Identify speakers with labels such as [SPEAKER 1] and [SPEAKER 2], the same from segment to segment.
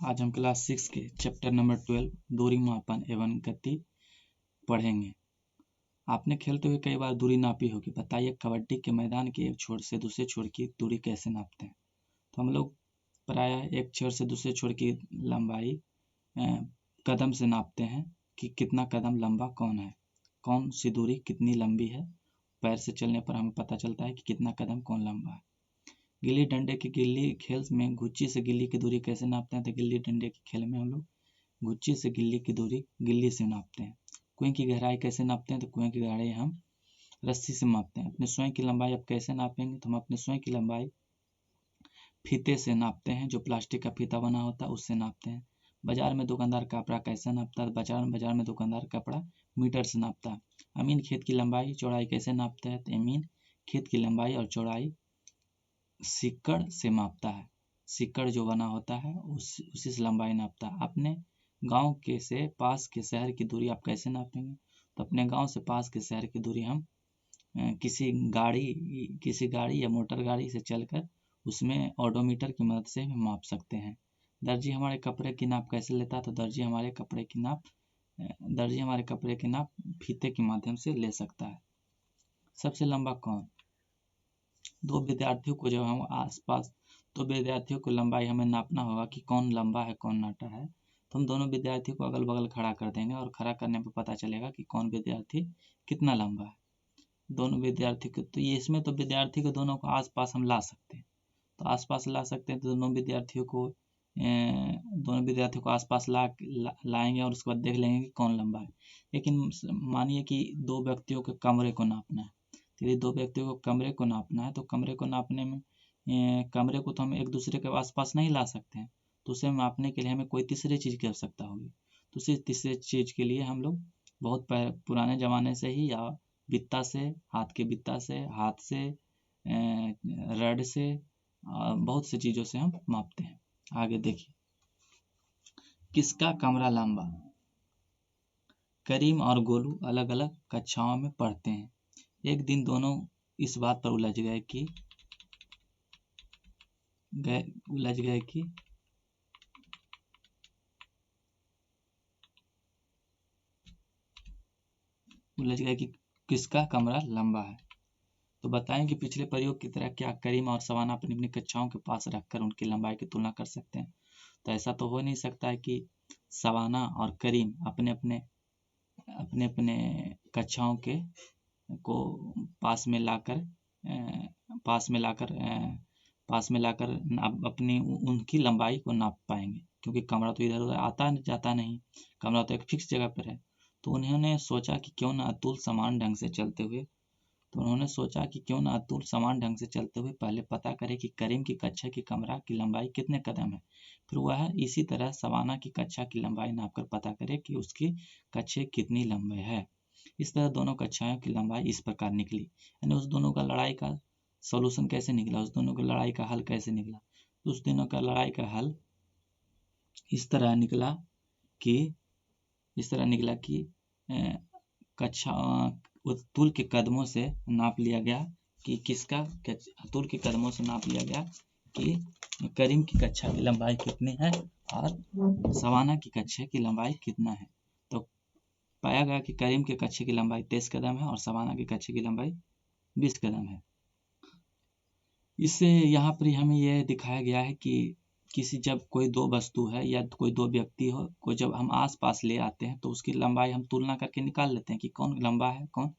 [SPEAKER 1] आज हम क्लास 6 के चैप्टर नंबर 12 दूरी मापन एवं गति पढ़ेंगे। आपने खेलते हुए कई बार दूरी नापी होगी। बताइए कबड्डी के मैदान के एक छोर से दूसरे छोर की दूरी कैसे नापते हैं। तो हम लोग प्रायः एक छोर से दूसरे छोर की लंबाई कदम से नापते हैं कि कितना कदम लंबा कौन है, कौन सी दूरी कितनी लंबी है। पैर से चलने पर हमें पता चलता है कि कितना कदम कौन लंबा है। गिल्ली डंडे की गिल्ली खेल में गुच्ची से गिल्ली की दूरी कैसे नापते हैं। तो गिल्ली डंडे के खेल में हम लोग गुच्ची से गिल्ली की दूरी गिल्ली से नापते हैं। कुएं की गहराई कैसे नापते हैं। तो कुएं की गहराई हम रस्सी से मापते हैं। अपने स्वयं की लंबाई अब कैसे नापेंगे। तो हम अपने स्वयं की लंबाई फीते से नापते हैं, जो प्लास्टिक का फीता बना होता है उससे नापते हैं। बाजार में दुकानदार कपड़ा कैसे नापता है। बाजार में दुकानदार कपड़ा मीटर से नापता है। अमीन खेत की लंबाई चौड़ाई कैसे नापता है। तो अमीन खेत की लंबाई और चौड़ाई सिक्कड़ से मापता है। सिक्कड़ जो बना होता है उसी से लंबाई नापता है। अपने गांव के से पास के शहर की दूरी आप कैसे नापेंगे। तो अपने गांव से पास के शहर की दूरी हम किसी गाड़ी या मोटर गाड़ी से चलकर उसमें ऑडोमीटर की मदद से माप सकते हैं। दर्जी हमारे कपड़े की नाप कैसे लेता है। तो दर्जी हमारे कपड़े की नाप फीते के माध्यम से ले सकता है। सबसे लंबा कौन। दो विद्यार्थियों को लंबाई हमें नापना होगा कि कौन लंबा है कौन नाटा है। तो हम दोनों विद्यार्थियों को अगल बगल खड़ा कर देंगे और खड़ा करने पर पता चलेगा कि कौन विद्यार्थी कितना लंबा है। दोनों विद्यार्थी को तो ये इसमें तो विद्यार्थी को दोनों को आसपास हम ला सकते हैं। तो आसपास ला सकते हैं तो दोनों विद्यार्थियों को आसपास लाएंगे और उसके बाद देख लेंगे कि कौन लंबा है। लेकिन मानिए कि दो व्यक्तियों के कमरे को नापना है। तो यदि दो व्यक्तियों को कमरे को नापना है तो कमरे को नापने में कमरे को तो हम एक दूसरे के आसपास नहीं ला सकते हैं। तो उसे मापने के लिए हमें कोई तीसरी चीज़ की आवश्यकता होगी। तो उसी तीसरे चीज़ के लिए हम लोग बहुत पुराने ज़माने से ही या बित्ता से, हाथ के बित्ता से, हाथ से, रड से, बहुत सी चीज़ों से हम मापते हैं। आगे देखिए, किसका कमरा लंबा। करीम और गोलू अलग अलग कक्षाओं में पढ़ते हैं। एक दिन दोनों इस बात पर उलझ गए कि किसका कमरा लंबा है। तो बताएं कि पिछले प्रयोग की तरह क्या करीम और सवाना अपनी अपनी कक्षाओं के पास रखकर उनकी लंबाई की तुलना कर सकते हैं। तो ऐसा तो हो नहीं सकता है कि सवाना और करीम अपने अपने कक्षाओं के को पास में लाकर अपनी उनकी लंबाई को नाप पाएंगे, क्योंकि कमरा तो इधर उधर आता जाता नहीं, कमरा तो एक फिक्स जगह पर है। तो उन्होंने सोचा कि क्यों ना अतुल समान ढंग से चलते हुए पहले पता करें कि करीम की कक्षा की कमरा की लंबाई कितने कदम है। फिर वह इसी तरह सवाना की कक्षा की लंबाई नापकर पता करे कि उसकी कक्षा कितनी लंबी है। इस तरह दोनों कक्षाओं की लंबाई इस प्रकार निकली। यानी उस दोनों का लड़ाई का सॉल्यूशन कैसे निकला, उस दोनों की लड़ाई का हल कैसे निकला। तो उस दोनों का लड़ाई का हल इस तरह निकला कि कक्षा अतुल के कदमों से नाप लिया गया कि करीम की कक्षा की लंबाई कितनी है और सवाना की कक्षा की लंबाई कितना है। तो पाया गया कि करीम के कक्षा की लंबाई 23 कदम है और सवाना की कक्षा की लंबाई 20 कदम है। इससे यहाँ पर हमें यह दिखाया गया है कि जब कोई दो वस्तु है या कोई दो व्यक्ति हो को जब हम आस पास ले आते हैं तो उसकी लंबाई हम तुलना करके निकाल लेते हैं कि कौन लंबा है कौन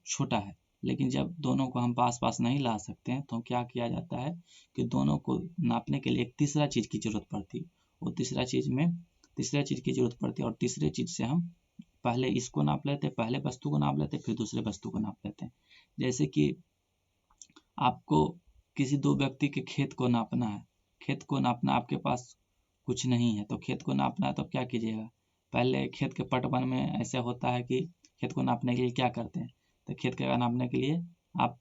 [SPEAKER 1] छोटा है। लेकिन जब दोनों को हम पास नहीं ला सकते हैं तो क्या किया जाता है कि दोनों को नापने के लिए एक तीसरा चीज़ की जरूरत पड़ती है। वो तीसरा चीज़ की जरूरत पड़ती है और तीसरे चीज़ से हम पहले इसको नाप लेते हैं, पहले वस्तु को नाप लेते हैं, फिर दूसरे वस्तु को नाप लेते हैं। जैसे कि आपको किसी दो व्यक्ति के खेत को नापना आपके पास कुछ नहीं है। तो खेत को नापना है तो क्या कीजिएगा, पहले खेत के पटवन में ऐसे होता है कि खेत को नापने के लिए क्या करते हैं, तो खेत को नापने के लिए आप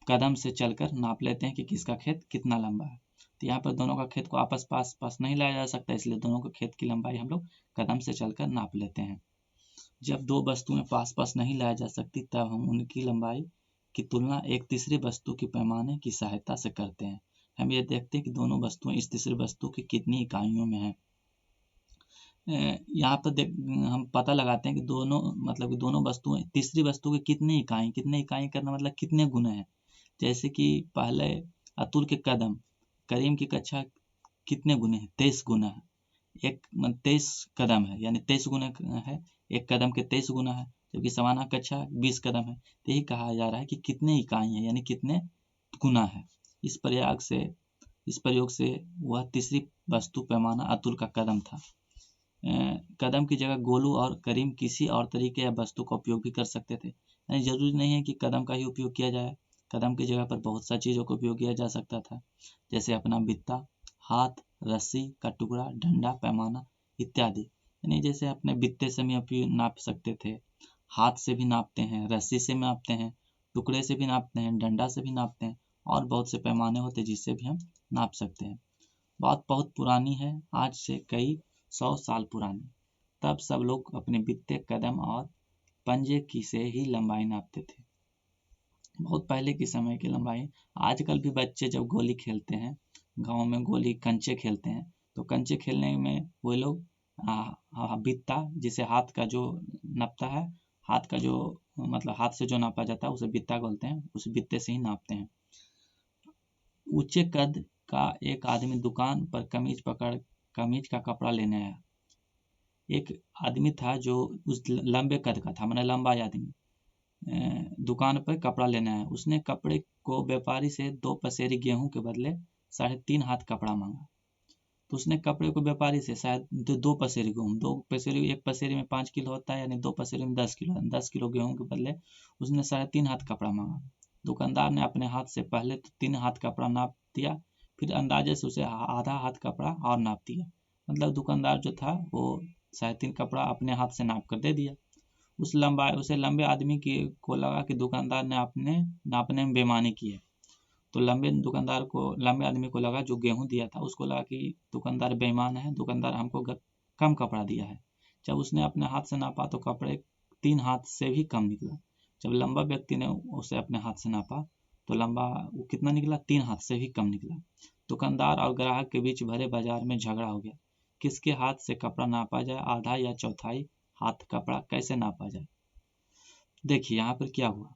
[SPEAKER 1] कदम से चलकर नाप लेते हैं कि किसका खेत कितना लंबा है। तो यहाँ पर दोनों का खेत को पास नहीं लाया जा सकता, इसलिए दोनों के खेत की लंबाई हम लोग कदम से चलकर नाप लेते हैं। जब दो वस्तुएं पास नहीं लाया जा सकती तब हम उनकी लंबाई की तुलना एक तीसरी वस्तु के पैमाने की सहायता से करते हैं। हम ये देखते हैं कि दोनों वस्तुएं इस तीसरी वस्तु की कितनी इकाइयों में है। यहाँ पर हम पता लगाते हैं कि दोनों वस्तुएं तीसरी वस्तु के कितने इकाई करना मतलब कितने गुना है। जैसे कि पहले अतुल के कदम करीम की कक्षा कितने गुने हैं, 23 गुना है। 23 कदम है यानी 23 गुना है, एक कदम के 23 गुना है, जबकि समाना कक्षा 20 कदम है। तो यही कहा जा रहा है कि कितने इकाई है यानी कितने गुना है। इस प्रयोग से वह तीसरी वस्तु पैमाना अतुल का कदम था। कदम की जगह गोलू और करीम किसी और तरीके या वस्तु का उपयोग भी कर सकते थे। यानी जरूरी नहीं है कि कदम का ही उपयोग किया जाए, कदम की जगह पर बहुत सा चीज़ों का उपयोग किया जा सकता था, जैसे अपना बित्ता, हाथ, रस्सी का टुकड़ा, डंडा, पैमाना इत्यादि। यानी जैसे अपने बित्ते से भी नाप सकते थे, हाथ से भी नापते हैं, रस्सी से नापते हैं, टुकड़े से भी नापते हैं, डंडा से भी नापते हैं, और बहुत से पैमाने होते हैं जिससे भी हम नाप सकते हैं। बात बहुत पुरानी है, आज से कई 100 साल पुरानी। तब सब लोग अपने बित्ते, कदम और पंजे की से ही लंबाई नापते थे। बहुत पहले के समय की लंबाई। आजकल भी बच्चे जब गोली खेलते हैं, गांव में गोली कंचे खेलते हैं, तो कंचे खेलने में वो लोग बित्ता, जिसे हाथ का जो नापता है, हाथ का जो मतलब हाथ से जो नापा जाता है उसे बित्ता बोलते हैं, उस बित्ते से ही नापते हैं। ऊंचे कद का एक आदमी दुकान पर कमीज का कपड़ा लेने आया। एक आदमी था जो उस लंबे कद का था, मतलब लंबा आदमी, दुकान पर कपड़ा लेने आया। उसने कपड़े को व्यापारी से 2 पसेरी गेहूं के बदले 3.5 हाथ कपड़ा मांगा। तो उसने कपड़े को व्यापारी से शायद 2 पसेरी गेहूं, 2 पसेरी, एक पसेरी में 5 किलो होता है, यानी 2 पसेरी में 10 किलो, 10 किलो गेहूं के बदले उसने 3.5 हाथ कपड़ा मांगा। दुकानदार ने अपने हाथ से पहले तो 3 हाथ कपड़ा नाप दिया, फिर अंदाजे से उसे आधा हाथ कपड़ा और नाप दिया। मतलब दुकानदार जो था वो 3.5 कपड़ा अपने हाथ से नाप कर दे दिया। उसे लंबे आदमी को लगा कि दुकानदार ने अपने नापने में बेईमानी की है। तो लंबे आदमी को लगा, जो गेहूं दिया था उसको लगा कि दुकानदार बेईमान है, दुकानदार हमको कम कपड़ा दिया है। जब उसने अपने हाथ से नापा तो कपड़े 3 हाथ से भी कम निकला। जब लंबा व्यक्ति ने उसे अपने हाथ से नापा तो लंबा वो कितना निकला, 3 हाथ से भी कम निकला। दुकानदार और ग्राहक के बीच भरे बाजार में झगड़ा हो गया, किसके हाथ से कपड़ा नापा जाए, आधा या चौथाई हाथ कपड़ा कैसे नापा जाए। देखिए यहाँ पर क्या हुआ,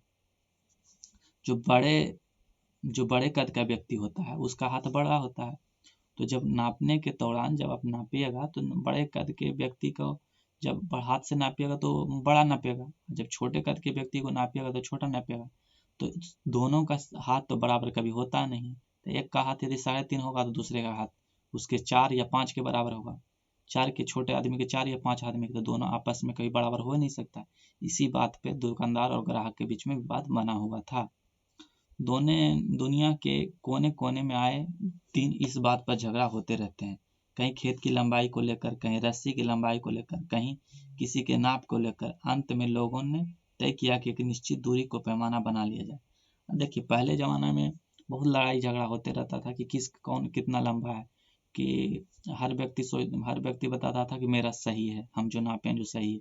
[SPEAKER 1] जो बड़े कद का व्यक्ति होता है उसका हाथ बड़ा होता है, तो जब नापने के दौरान जब आप नापिएगा तो बड़े कद के व्यक्ति को जब हाथ से नापिएगा तो बड़ा नापेगा, जब छोटे कद के व्यक्ति को नापिएगा तो छोटा नापेगा। तो दोनों का हाथ तो बराबर कभी होता नहीं। तो एक का हाथ यदि 3.5 होगा तो दूसरे का हाथ उसके 4 या 5 के बराबर होगा। 4 के छोटे आदमी के 4 या 5 आदमी के, तो दोनों आपस में कभी बराबर हो नहीं सकता। इसी बात पे दुकानदार और ग्राहक के बीच में विवाद बना हुआ था। दुनिया के कोने कोने में आए दिन इस बात पर झगड़ा होते रहते हैं, कहीं खेत की लंबाई को लेकर, कहीं रस्सी की लंबाई को लेकर, कहीं किसी के नाप को लेकर। अंत में लोगों ने तय किया कि एक निश्चित दूरी को पैमाना बना लिया जाए। देखिए पहले ज़माना में बहुत लड़ाई झगड़ा होते रहता था कि कौन कितना लंबा है, कि हर व्यक्ति बताता था कि मेरा सही है, हम जो नापें जो सही है।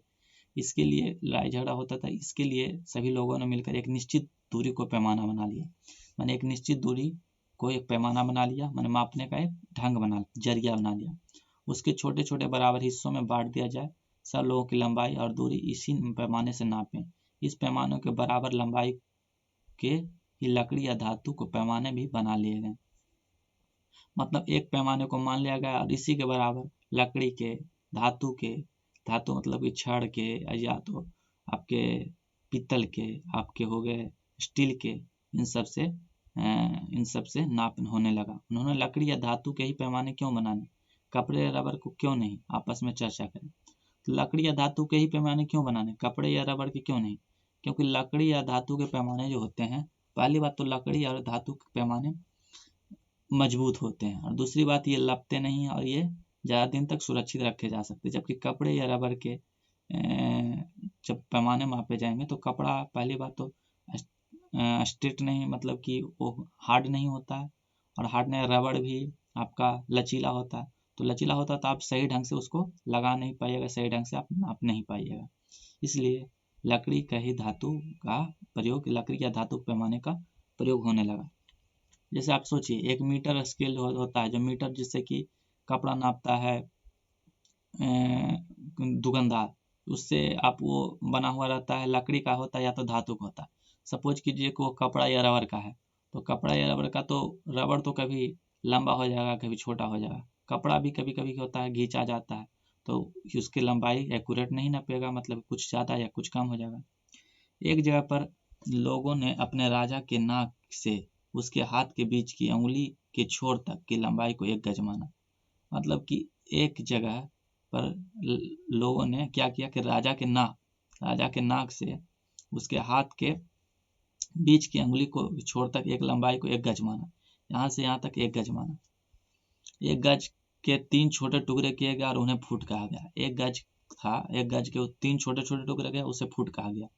[SPEAKER 1] इसके लिए लड़ाई झगड़ा होता था, इसके लिए सभी लोगों ने मिलकर एक निश्चित दूरी को पैमाना बना लिया। मैंने एक निश्चित दूरी को एक पैमाना बना लिया, मैंने मापने का एक जरिया बना लिया। उसके छोटे छोटे बराबर हिस्सों में बांट दिया जाए, सब लोगों की लंबाई और दूरी इसी पैमाने से नापें। इस पैमाने के बराबर लंबाई के ही लकड़ी या धातु को पैमाने भी बना लिए गए। मतलब एक पैमाने को मान लिया गया और इसी के बराबर लकड़ी के, धातु मतलब कि छड़ के, या तो आपके पीतल के, आपके हो गए स्टील के, इन सब से नाप होने लगा। उन्होंने लकड़ी या धातु के ही पैमाने क्यों बनाने, कपड़े या रबर को क्यों नहीं, आपस में चर्चा करें। तो लकड़ी या धातु के ही पैमाने क्यों बनाने, कपड़े या रबर के क्यों नहीं, क्योंकि लकड़ी या धातु के पैमाने जो होते हैं, पहली बात तो लकड़ी और धातु के पैमाने मजबूत होते हैं, और दूसरी बात ये लपते नहीं हैं और ये ज़्यादा दिन तक सुरक्षित रखे जा सकते हैं। जबकि कपड़े या रबर के जब पैमाने मापे जाएंगे तो कपड़ा पहली बात तो स्ट्रेट नहीं, मतलब कि वो हार्ड नहीं होता है, और हार्ड नहीं, रबड़ भी आपका लचीला होता है। तो लचीला होता है तो आप सही ढंग से उसको लगा नहीं पाइएगा, सही ढंग से आप नाप नहीं पाइएगा। इसलिए लकड़ी या धातु पैमाने का प्रयोग होने लगा। जैसे आप सोचिए, एक मीटर स्केल होता है, जो मीटर जिससे कि कपड़ा नापता है दुकानदार, उससे आप वो बना हुआ रहता है, लकड़ी का होता है या तो धातु का होता है। सपोज कीजिए कि वो कपड़ा या रबर का है, तो कपड़ा या रबर का तो रबर तो कभी लंबा हो जाएगा, कभी छोटा हो जाएगा। कपड़ा भी कभी कभी होता है घिंचा जाता है, तो उसकी लंबाई एक्यूरेट नहीं नापेगा, मतलब कुछ ज़्यादा या कुछ कम हो जाएगा। एक जगह पर लोगों ने अपने राजा के नाक से उसके हाथ के बीच की उंगली के छोर तक की लंबाई को 1 गज माना। मतलब कि एक जगह पर लोगों ने क्या किया कि राजा के नाक से उसके हाथ के बीच की अंगुली को छोर तक एक लंबाई को 1 गज माना। यहाँ से यहाँ तक 1 गज माना। 1 गज के 3 छोटे टुकड़े किए गए और उन्हें फुट कहा गया। 1 गज था, 1 गज के 3 छोटे छोटे टुकड़े गए, उसे फुट कहा गया।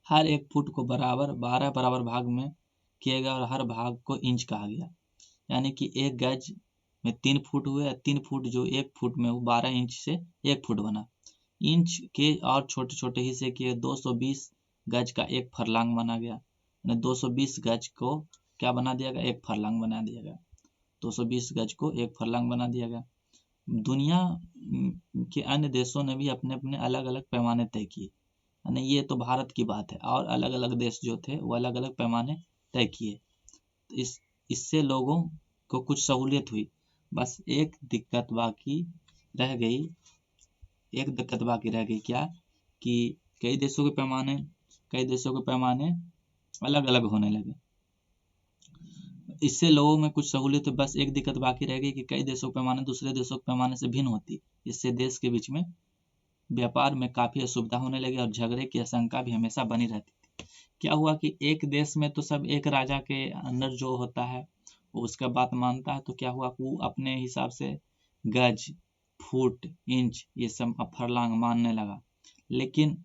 [SPEAKER 1] हर एक फुट को 12 बराबर भाग में किए गए और हर भाग को इंच कहा गया। यानी कि 1 गज में 3 फुट हुए, 3 फुट जो 1 फुट में 12 इंच से 1 फुट बना। इंच के और छोटे छोटे हिस्से किए 220 गज का 1 फरलांग बना गया। 220 गज को क्या बना दिया गया, 1 फरलांग बना दिया गया। 220 गज को 1 फरलांग बना दिया गया। दुनिया के अन्य देशों ने भी अपने अपने अलग अलग पैमाने तय किए। यानी ये तो भारत की बात है, और अलग अलग देश जो थे वो अलग अलग पैमाने तय किए। इससे लोगों को कुछ सहूलियत हुई। बस एक दिक्कत बाकी रह गई, क्या कि कई देशों के पैमाने अलग अलग होने लगे। इससे लोगों में कुछ सहूलियत, बस एक दिक्कत बाकी रह गई कि कई देशों के पैमाने दूसरे देशों के पैमाने से भिन्न होती। इससे देश के बीच में व्यापार में काफ़ी असुविधा होने लगी और झगड़े की आशंका भी हमेशा बनी रहती थी। क्या हुआ कि एक देश में तो सब एक राजा के अंदर जो होता है वो उसका बात मानता है, तो क्या हुआ कि वो अपने हिसाब से गज, फुट, इंच ये सब फरलांग मानने लगा। लेकिन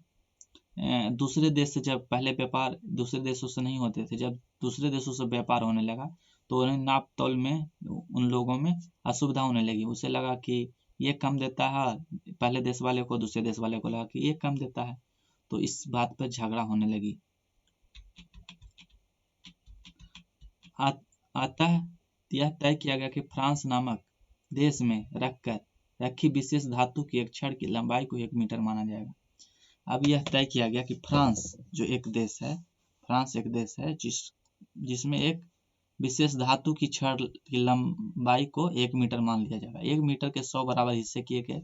[SPEAKER 1] दूसरे देश से जब पहले व्यापार दूसरे देशों से नहीं होते थे, जब दूसरे देशों से व्यापार होने लगा तो उन्हें नाप तोल में उन लोगों में असुविधा होने लगी। उसे लगा कि ये कम देता है, पहले देश वाले को, दूसरे देश वाले को लगा कि ये कम देता है, तो इस बात पर झगड़ा होने लगी। अतः यह तय किया गया कि फ्रांस नामक देश में रखी विशेष धातु की एक छड़ की लंबाई को 1 मीटर माना जाएगा। अब यह तय किया गया कि फ्रांस एक देश है जिसमें एक विशेष धातु की छड़ की लंबाई को 1 मीटर मान लिया जाएगा। 1 मीटर के 100 बराबर हिस्से किए गए।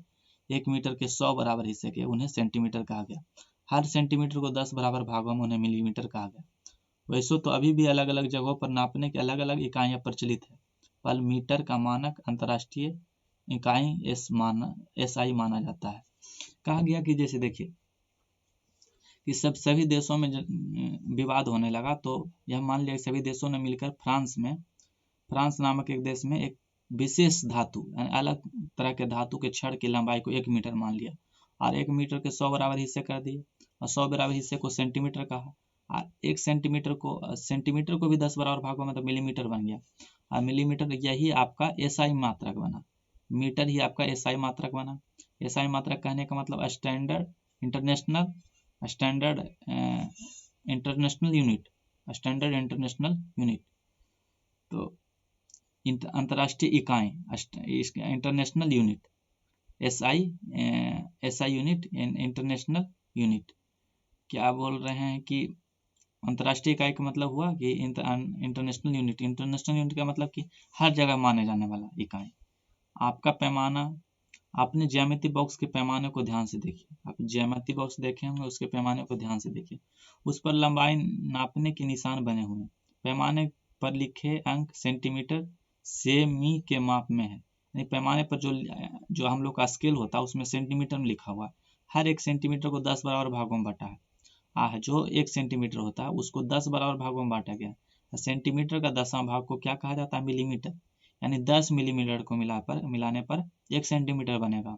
[SPEAKER 1] 1 मीटर के 100 बराबर हिस्से के उन्हें सेंटीमीटर कहा गया। हर सेंटीमीटर को 10 बराबर भागों में उन्हें मिलीमीटर कहा गया। वैसे तो अभी भी अलग अलग जगहों पर नापने की अलग अलग इकाइयाँ प्रचलित है, पर मीटर का मानक अंतर्राष्ट्रीय इकाई SI माना जाता है। कहा गया कि जैसे देखिए कि सभी देशों में विवाद होने लगा, तो यह मान लिया सभी देशों ने मिलकर फ्रांस नामक एक देश में एक विशेष धातु यानी अलग तरह के धातु के छड़ की लंबाई को 1 मीटर मान लिया और 1 मीटर के 100 बराबर हिस्से कर दिए और 100 बराबर हिस्से को सेंटीमीटर कहा और 1 सेंटीमीटर को भी 10 बराबर भागों में तो मिलीमीटर बन गया और मिलीमीटर यही आपका SI मात्रक बना। मीटर ही आपका SI मात्रक बना। SI मात्रक कहने का मतलब स्टैंडर्ड इंटरनेशनल यूनिट। तो अंतर्राष्ट्रीय इकाई international unit, SI unit, international unit. क्या बोल रहे हैं कि अंतर्राष्ट्रीय इकाई का मतलब हुआ कि इंटरनेशनल यूनिट का मतलब कि हर जगह माने जाने वाला इकाई। आपका पैमाना, आपने ज्यामिति बॉक्स के पैमाने को ध्यान से देखिए। आप ज्यामिति बॉक्स देखे होंगे, उसके पैमाने को ध्यान से देखिए। उस पर लंबाई नापने के निशान बने हुए हैं। पैमाने पर लिखे अंक सेंटीमीटर सेमी के माप में है। यानी पैमाने पर जो हम लोग का स्केल होता है उसमें सेंटीमीटर में लिखा हुआ है। हर एक सेंटीमीटर को 10 बराबर भागों में बांटा है। जो 1 सेंटीमीटर होता है उसको 10 बराबर भागों में बांटा गया। सेंटीमीटर का 10वां भाग को क्या कहा जाता है, मिलीमीटर। यानी 10 मिलीमीटर को मिलाने पर 1 सेंटीमीटर बनेगा।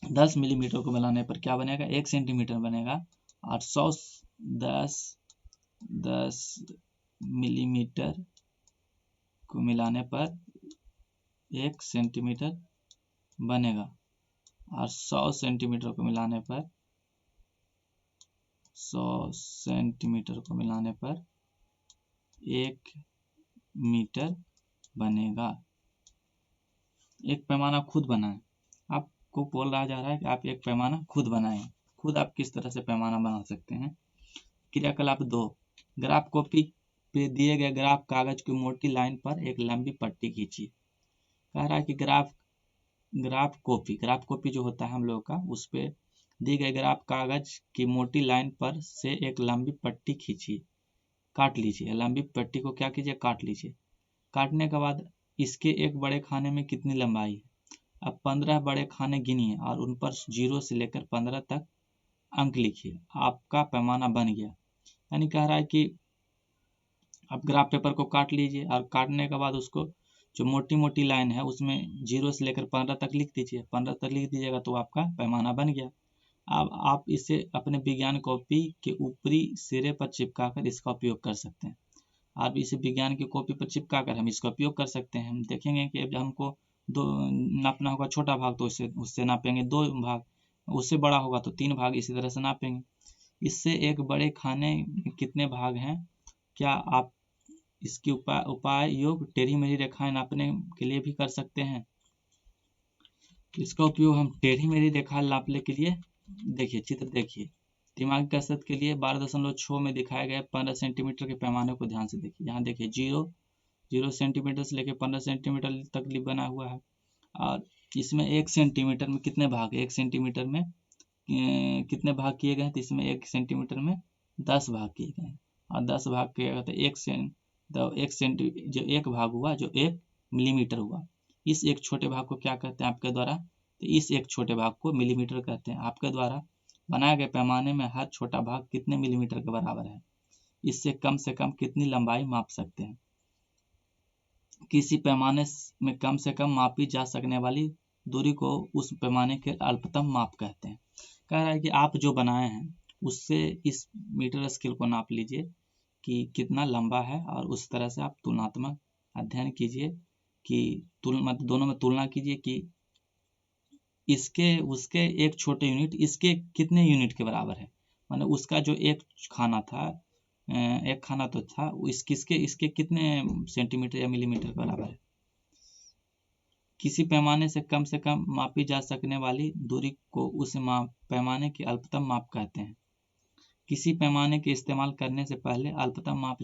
[SPEAKER 1] 10 मिलीमीटर को मिलाने पर क्या बनेगा, 1 सेंटीमीटर बनेगा। और 10 मिलीमीटर को मिलाने पर 1 सेंटीमीटर बनेगा और 100 सेंटीमीटर को मिलाने पर 100 सेंटीमीटर को मिलाने पर 1 मीटर बनेगा। एक पैमाना खुद बनाएं। आपको बोला जा रहा है कि आप एक पैमाना खुद बनाएं। खुद आप किस तरह से पैमाना बना सकते हैं। क्रियाकलाप 2, ग्राफ कॉपी पे दिए गए ग्राफ कागज की मोटी लाइन पर एक लंबी पट्टी खींचिए। कह रहा है कि ग्राफ कॉपी जो होता है हम लोगों का, उस पे दी गई ग्राफ कागज की मोटी लाइन पर से एक लंबी पट्टी खींचिए, काट लीजिए। लंबी पट्टी को क्या कीजिए, काट लीजिए। काटने के बाद इसके एक बड़े खाने में कितनी लंबाई है। अब 15 बड़े खाने गिनिए और उन पर 0 से लेकर 15 तक अंक लिखिए। आपका पैमाना बन गया। यानी कह रहा है कि आप ग्राफ पेपर को काट लीजिए और काटने के बाद उसको जो मोटी मोटी लाइन है उसमें 0 से लेकर 15 तक लिख दीजिए। 15 तक लिख दीजिएगा तो आपका पैमाना बन गया। अब आप इसे अपने विज्ञान कॉपी के ऊपरी सिरे पर चिपका कर इसका उपयोग कर सकते हैं। आप इसे विज्ञान की कॉपी पर चिपका कर हम इसका उपयोग कर सकते हैं। हम देखेंगे कि अब हमको दो नापना होगा छोटा भाग तो उससे नापेंगे 2 भाग, उससे बड़ा होगा तो 3 भाग, इसी तरह से नापेंगे। इससे एक बड़े खाने में कितने भाग हैं, क्या आप इसकी उपाय योग टेढ़ी मेढ़ी रेखाएं नापने के लिए भी कर सकते हैं। इसका उपयोग हम टेढ़ी मेढ़ी रेखा नापने के लिए, देखिए चित्र देखिए, दिमागी कसरत के लिए 12.6 में दिखाए गए 15 सेंटीमीटर के पैमाने को ध्यान से देखिए। यहाँ देखिए 0 सेंटीमीटर से लेकर 15 सेंटीमीटर तक बना हुआ है। और इसमें 1 सेंटीमीटर में कितने भाग, 1 सेंटीमीटर में कितने भाग किए गए हैं, तो इसमें 1 सेंटीमीटर में 10 भाग किए गए हैं। और 10 भाग किए गए तो 1 भाग हुआ जो 1 मिलीमीटर हुआ। इस एक छोटे भाग को क्या कहते हैं आपके द्वारा, तो इस एक छोटे भाग को मिलीमीटर कहते हैं। आपके द्वारा बनाए गए पैमाने में हर छोटा भाग कितने मिलीमीटर के बराबर है, इससे कम से कम कितनी लंबाई माप सकते हैं। किसी पैमाने में कम से कम मापी जा सकने वाली दूरी को उस पैमाने के अल्पतम माप कहते हैं। कह रहा है कि आप जो बनाए हैं उससे इस मीटर स्केल को नाप लीजिए कि कितना लंबा है, और उस तरह से आप तुलनात्मक अध्ययन कीजिए कि दोनों में तुलना कीजिए कि इसके उसके एक छोटे यूनिट इसके कितने यूनिट के बराबर है। मतलब उसका जो एक खाना तो था इसके कितने सेंटीमीटर या मिलीमीटर के बराबर है। किसी पैमाने से कम मापी जा सकने वाली दूरी को उस पैमाने के अल्पतम माप कहते हैं। किसी पैमाने के इस्तेमाल करने से पहले अल्पतम माप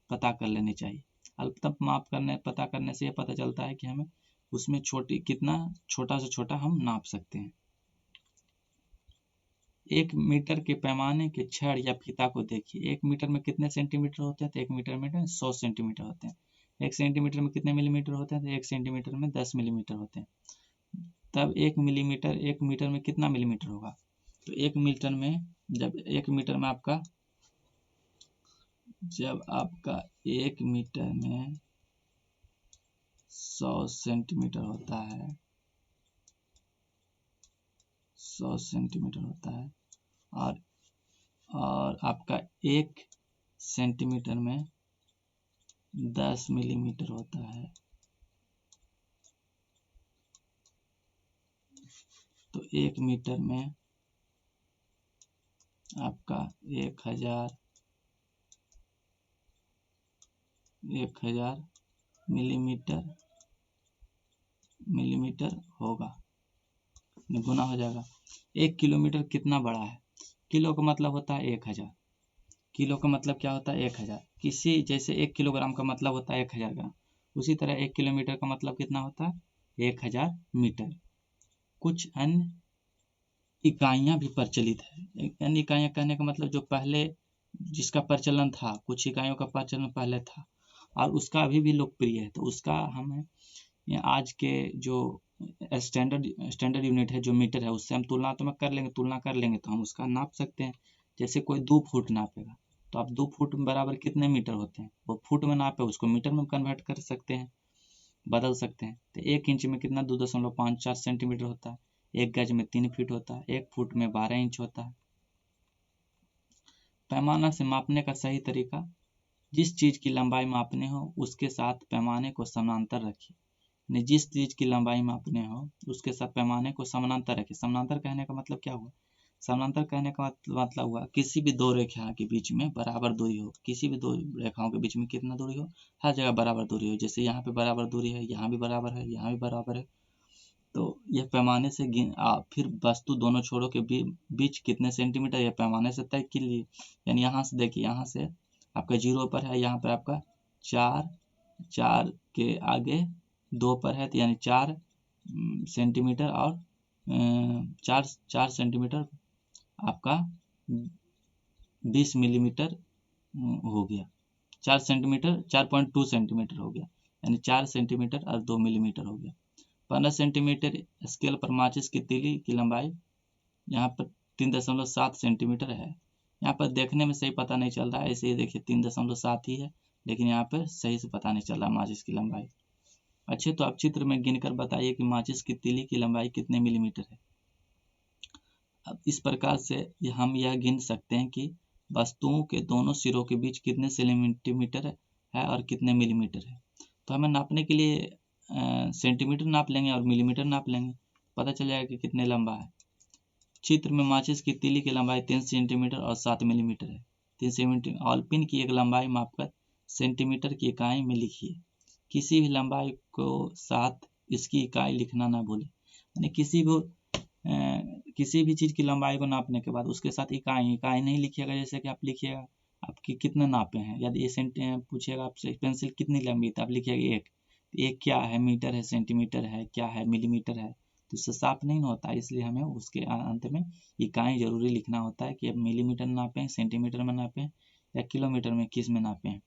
[SPEAKER 1] पता कर लेनी चाहिए। अल्पतम माप पता करने से यह पता चलता है कि हमें उसमें कितना छोटा से छोटा हम नाप सकते हैं। 1 मीटर के पैमाने के छड़ या फीता को देखिए। 1 मीटर में कितने सेंटीमीटर होते हैं, तो 1 मीटर में 100 सेंटीमीटर होते हैं। 1 सेंटीमीटर में कितने मिलीमीटर होते हैं, तो 1 सेंटीमीटर में 10 मिलीमीटर होते हैं। तब 1 मीटर में कितना मिलीमीटर होगा, तो 1 मीटर में जब 1 मीटर में आपका 1 मीटर में 100 सेंटीमीटर होता है, 100 सेंटीमीटर होता है, और आपका 1 सेंटीमीटर में 10 मिलीमीटर होता है, तो 1 मीटर में आपका 1000 मिलीमीटर होगा, गुना हो जाएगा। 1 किलोमीटर कितना बड़ा है, किलो का मतलब होता है 1000, किलो का मतलब क्या होता है 1000। जैसे 1 किलोग्राम का मतलब होता है 1000 ग्राम, उसी तरह 1 किलोमीटर का मतलब कितना होता है 1000 मीटर। कुछ अन्य इकाइयाँ भी प्रचलित है। अन्य इकाइयाँ कहने का मतलब जो पहले जिसका प्रचलन था, कुछ इकाइयों का प्रचलन पहले था और उसका अभी भी लोकप्रिय है, तो उसका हमें आज के जो स्टैंडर्ड यूनिट है, जो मीटर है, उससे हम तुलना कर लेंगे तो हम उसका नाप सकते हैं। जैसे कोई 2 फुट नापेगा तो आप 2 फुट बराबर कितने मीटर होते हैं, वो फुट में नापे उसको मीटर में कन्वर्ट कर सकते हैं, बदल सकते हैं। तो 1 इंच में कितना 2.54 सेंटीमीटर होता है, 1 गज में 3 फीट होता है, 1 फुट में 12 इंच होता है। पैमाना से मापने का सही तरीका, जिस चीज की लंबाई मापने हो उसके साथ पैमाने को समानांतर रखिए। जिस चीज की लंबाई मापने हो उसके साथ पैमाने को समानांतर रखिए। समानांतर कहने का मतलब क्या हुआ, समानांतर कहने का मतलब हुआ किसी भी दो रेखा के बीच में बराबर दूरी हो, किसी भी दो रेखाओं के बीच में कितना दूरी हो, हर जगह बराबर दूरी हो। जैसे यहाँ पे बराबर दूरी है, यहाँ भी बराबर है, यहाँ भी बराबर है। तो यह पैमाने से फिर वस्तु दोनों छोरों के बीच कितने सेंटीमीटर, यह पैमाने से तय के लिए। यानी यहाँ से देखिए, यहाँ से आपका 0 पर है, यहाँ पर आपका 4 के आगे 2 पर है, तो यानी 4 सेंटीमीटर और 4 सेंटीमीटर आपका 20 मिलीमीटर हो गया। 4 सेंटीमीटर 4.2 सेंटीमीटर हो गया, यानी 4 सेंटीमीटर और 2 मिलीमीटर हो गया। 15 सेंटीमीटर स्केल पर माचिस की तीली की लंबाई यहाँ पर 3.7 सेंटीमीटर है। यहाँ पर देखने में सही पता नहीं चल रहा है, इसे देखिए 3.7 ही है, लेकिन यहाँ पर सही से पता नहीं चल रहा माचिस की लंबाई। अच्छे, तो आप चित्र में गिनकर बताइए कि माचिस की तीली की लंबाई कितने मिलीमीटर है। अब इस प्रकार से हम यह गिन सकते हैं कि वस्तुओं के दोनों सिरों के बीच कितने सेंटीमीटर है और कितने मिलीमीटर है। तो हमें नापने के लिए सेंटीमीटर नाप लेंगे और मिलीमीटर नाप लेंगे, पता चल जाएगा कि कितने लंबा है। चित्र में माचिस की तीली की लंबाई 3 सेंटीमीटर और 7 मिलीमीटर है। 3 सेंटीमीटर और पिन की एक लंबाई मापकर सेंटीमीटर की इकाई में लिखिए। किसी भी लंबाई को साथ इसकी इकाई लिखना ना भूलें। यानी किसी भी चीज़ की लंबाई को नापने के बाद उसके साथ इकाई नहीं लिखिएगा। जैसे कि आप लिखिएगा आपकी कितने नापे हैं, यदि ये पूछेगा आपसे पेंसिल कितनी लंबी, तो आप लिखिएगा 1। एक क्या है, मीटर है, सेंटीमीटर है, क्या है, मिलीमीटर है, तो इससे साफ नहीं होता है। इसलिए हमें उसके अंत में इकाई जरूरी लिखना होता है कि अब मिलीमीटर में नापें, सेंटीमीटर में नापें या किलोमीटर में, किस में नापें।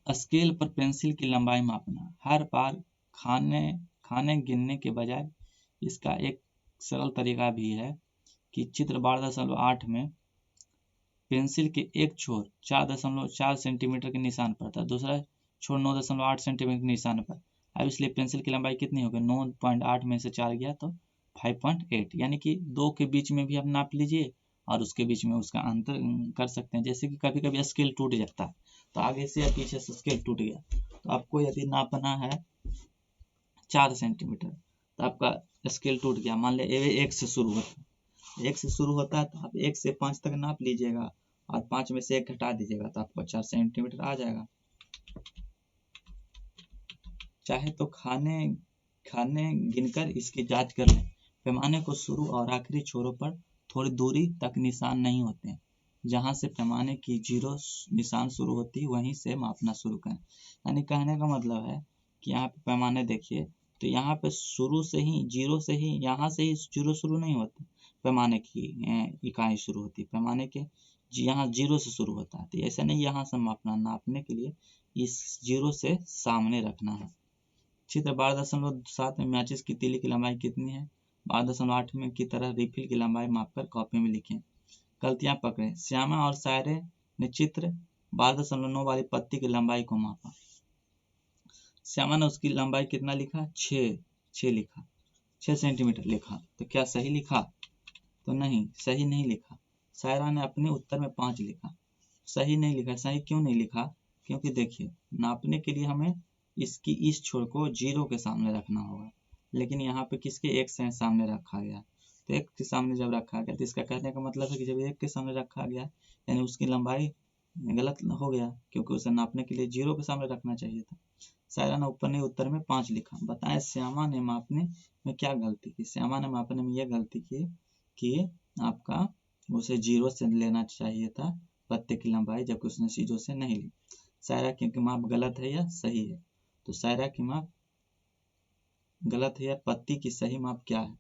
[SPEAKER 1] स्केल पर पेंसिल की लंबाई मापना। हर बार खाने गिनने के बजाय इसका एक सरल तरीका भी है कि चित्र 12.8 में पेंसिल के एक छोर 4.4 सेंटीमीटर के निशान पर था, दूसरा छोर 9.8 सेंटीमीटर के निशान पर। अब इसलिए पेंसिल की लंबाई कितनी होगी, 9.8 में से 4 गया तो 5.8, यानी कि 2 के बीच में भी आप नाप लीजिए और उसके बीच में उसका अंतर कर सकते हैं। जैसे कि कभी कभी स्केल टूट जाता है, तो आगे से या पीछे से स्केल टूट गया, तो आपको यदि नापना है 4 सेंटीमीटर, तो आपका स्केल टूट गया, मान लिया 1 से शुरू होता है, 1 से शुरू होता है, तो आप 1 से 5 तक नाप लीजिएगा और 5 में से 1 घटा दीजिएगा, तो आपको 4 सेंटीमीटर आ जाएगा। चाहे तो खाने गिनकर इसकी जांच कर लें। पैमाने को शुरू और आखिरी छोरों पर थोड़ी दूरी तक निशान नहीं होते हैं। जहाँ से पैमाने की 0 निशान शुरू होती है वहीं से मापना शुरू करें। यानी कहने का मतलब है कि यहाँ पे पैमाने देखिए, तो यहाँ पे शुरू से ही 0 से ही, यहाँ से ही 0 शुरू नहीं होता, पैमाने की इकाई शुरू होती है। पैमाने के यहाँ 0 से शुरू होता है, तो ऐसा नहीं यहाँ से मापना। नापने के लिए इस 0 से सामने रखना है। चित्र 12.7 में माचिस की तीली की लंबाई कितनी है। 12.8 में की तरह रिफिल की लंबाई मापकर कॉपी में लिखें। गलतियां पकड़ें। श्यामा और सायरे ने चित्र 12.9 वाली पत्ती की लंबाई को मापा। श्यामा ने उसकी लंबाई कितना लिखा, 6 लिखा, 6 सेंटीमीटर लिखा, तो क्या सही लिखा, तो नहीं, सही नहीं लिखा। सायरा ने अपने उत्तर में 5 लिखा, सही नहीं लिखा। सही क्यों नहीं लिखा, क्योंकि देखिए नापने के लिए हमें इसकी इस छोर को 0 के सामने रखना होगा, लेकिन यहाँ पे किसके 1 से सामने रखा गया, तो 1 के सामने जब रखा गया तो इसका कहने का मतलब है कि जब 1 के सामने रखा गया यानी उसकी लंबाई गलत हो गया, क्योंकि उसे नापने के लिए 0 के सामने रखना चाहिए था। सायरा ने ऊपर ने उत्तर में 5 लिखा। बताएं श्यामा ने मापने में क्या गलती की। श्यामा ने मापने में यह गलती की कि आपका उसे 0 से लेना चाहिए था पत्ते की लंबाई, जबकि उसने 0 से नहीं ली। सायरा की माप गलत है या सही है, तो सायरा की माप गलत है या पत्ती की सही माप क्या है।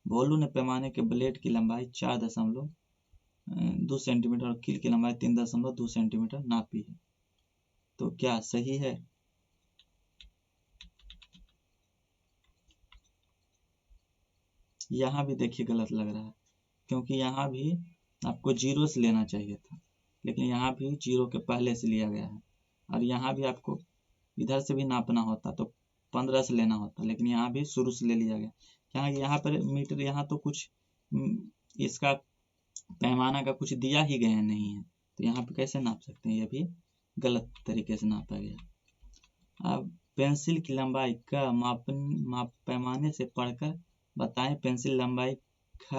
[SPEAKER 1] भोलू ने पैमाने के ब्लेड की लंबाई 4.2 सेंटीमीटर और कील की लंबाई 3.2 सेंटीमीटर नापी है, तो क्या सही है। यहाँ भी देखिए गलत लग रहा है, क्योंकि यहाँ भी आपको 0 से लेना चाहिए था, लेकिन यहाँ भी 0 के पहले से लिया गया है, और यहाँ भी आपको इधर से भी नापना होता तो 15 से लेना होता, लेकिन यहाँ भी शुरू से ले लिया गया। यहाँ पर मीटर, यहाँ तो कुछ इसका पैमाना का कुछ दिया ही गया नहीं है, तो यहाँ पे कैसे नाप सकते हैं, ये भी गलत तरीके से नापा गया। अब पेंसिल की लंबाई का पैमाने से पढ़कर बताएं पेंसिल लंबाई ख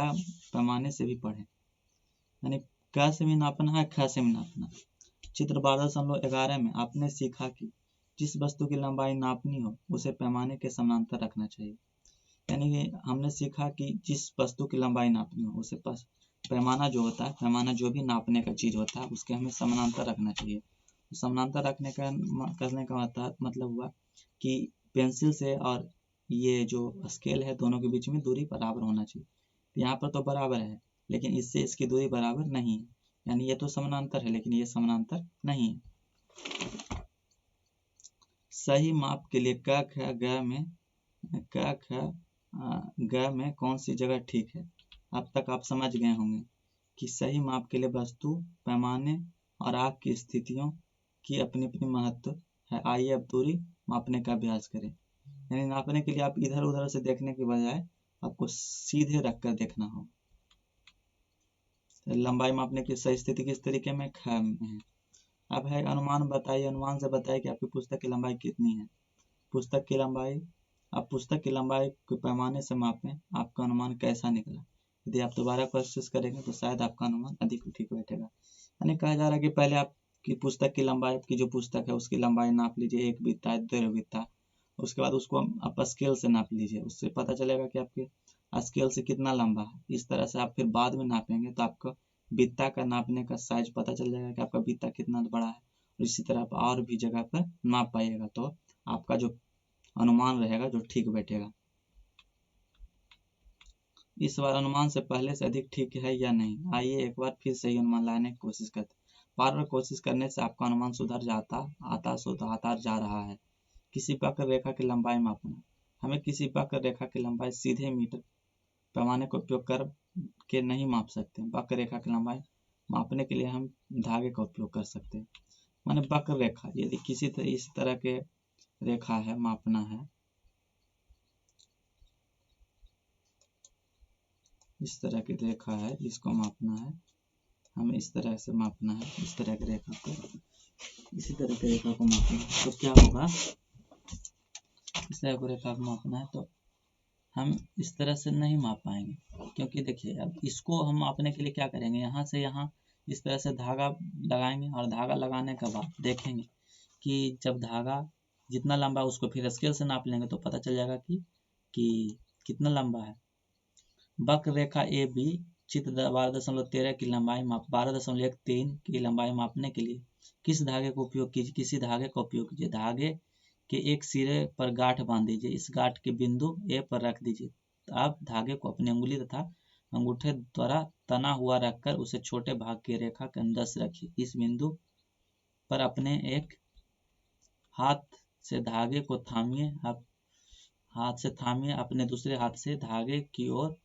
[SPEAKER 1] पैमाने से भी पढ़ें। यानी क से भी नापना है, ख से भी नापना। चित्र 12.11 में आपने सीखा कि जिस वस्तु की लंबाई नापनी हो उसे पैमाने के समानांतर रखना चाहिए। यानी कि हमने सीखा कि जिस वस्तु की लंबाई नापनी हो उसे पैमाना जो होता है, पैमाना जो भी नापने का चीज़ होता है उसके हमें समानांतर रखना चाहिए। समानांतर रखने का करने का मतलब हुआ कि पेंसिल से और ये जो स्केल है दोनों के बीच में दूरी बराबर होना चाहिए। यहाँ पर तो बराबर है लेकिन इससे इसकी दूरी बराबर नहीं है, यानी ये तो समानांतर है लेकिन ये समानांतर नहीं है। सही माप के लिए क ख ग में कौन सी जगह ठीक है। अब तक आप समझ गए होंगे कि सही माप के लिए वस्तु, पैमाने और आँख की स्थितियों की अपनी अपनी महत्व है। आइए अब दूरी मापने का अभ्यास करें। यानी नापने के लिए आप इधर उधर से देखने के बजाय आपको सीधे रख कर देखना हो। लंबाई मापने की सही स्थिति किस तरीके में, ख में है। अब है अनुमान बताइए, अनुमान से बताइए कि आपकी पुस्तक की लंबाई कितनी है। पुस्तक की लंबाई, आप पुस्तक की लंबाई को पैमाने से मापें, आपका अनुमान कैसा निकला। यदि आप दोबारा कोशिश करेंगे तो शायद आपका अनुमान अधिक ठीक बैठेगा। यानी कहा जा रहा है कि पहले आपकी पुस्तक की लंबाई, आपकी जो पुस्तक है उसकी लंबाई नाप लीजिए, 1 बित्ता है, 1.5 बित्ता। उसके बाद उसको आप स्केल से नाप लीजिए, उससे पता चलेगा कि आपके स्केल से कितना लंबा है। इस तरह से आप फिर बाद में नापेंगे तो आपका बित्ता का नापने का साइज पता चल जाएगा कि आपका बित्ता कितना बड़ा है। और इसी तरह आप और भी जगह पर नाप पाइएगा तो आपका जो अनुमान रहेगा जो ठीक बैठेगा। इस बार अनुमान से पहले से अधिक ठीक है या नहीं, आइए एक बार फिर सही अनुमान लाने की कोशिश करते हैं। बार बार कोशिश करने से आपका अनुमान सुधर आता जा रहा है। किसी वक्र रेखा की लंबाई मापना। हमें किसी वक्र रेखा की लंबाई सीधे मीटर पैमाने का उपयोग कर के नहीं माप सकते। वक्र रेखा की लंबाई मापने के लिए हम धागे का उपयोग कर सकते हैं। माने वक्र रेखा, यदि किसी तरह इस तरह के रेखा है, मापना है, इस तरह की रेखा है, इसको मापना है, हमें इस तरह से मापना है, इस तरह की रेखा को, इसी तरह की रेखा को मापना है तो क्या होगा, इस तरह की रेखा को मापना है तो हम इस तरह से नहीं माप पाएंगे। क्योंकि देखिए अब इसको हम मापने के लिए क्या करेंगे, यहाँ से यहाँ इस तरह से धागा लगाएंगे और धागा लगाने के बाद देखेंगे कि जब धागा जितना लंबा उसको फिर स्केल से नाप लेंगे तो पता चल जाएगा कि कितना लंबा है। वक्र रेखा ए बी चित्र 12.13 की लंबाई 12.13 की लंबाई मापने के लिए किस धागे का उपयोग कीजिए, किसी धागे का उपयोग कीजिए। धागे के एक सिरे पर गांठ बांध दीजिए, इस गांठ के बिंदु ए पर रख दीजिए। आप धागे को अपनी अंगुली तथा अंगूठे द्वारा तना हुआ रखकर उसे छोटे भाग की रेखा के अंदर से रखिए। इस बिंदु पर अपने एक हाथ से धागे को थामिए, आप हाथ से थामिए, अपने दूसरे हाथ से धागे की ओर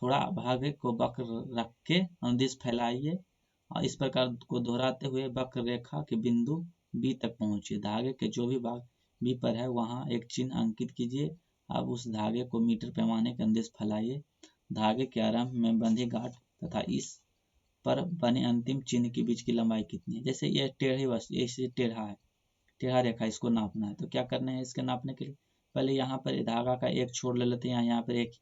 [SPEAKER 1] थोड़ा भागे को वक्र रख के अनुदिश फैलाइए और इस प्रकार को दोहराते हुए वक्र रेखा के बिंदु बी तक पहुंचिए। धागे के जो भी भाग बी पर है वहां एक चिन्ह अंकित कीजिए। अब उस धागे को मीटर पैमाने के अनुदिश फैलाइए। धागे के आरंभ में बंधी गांठ तथा इस पर बने अंतिम चिन्ह के बीच की लंबाई कितनी है। जैसे ये टेढ़ी वस्तु, ये टेढ़ा है, टेढ़ा रेखा, इसको नापना है तो क्या करना है, इसके नापने के लिए पहले यहाँ पर धागा का एक छोर ले लेते हैं, यहाँ पर एक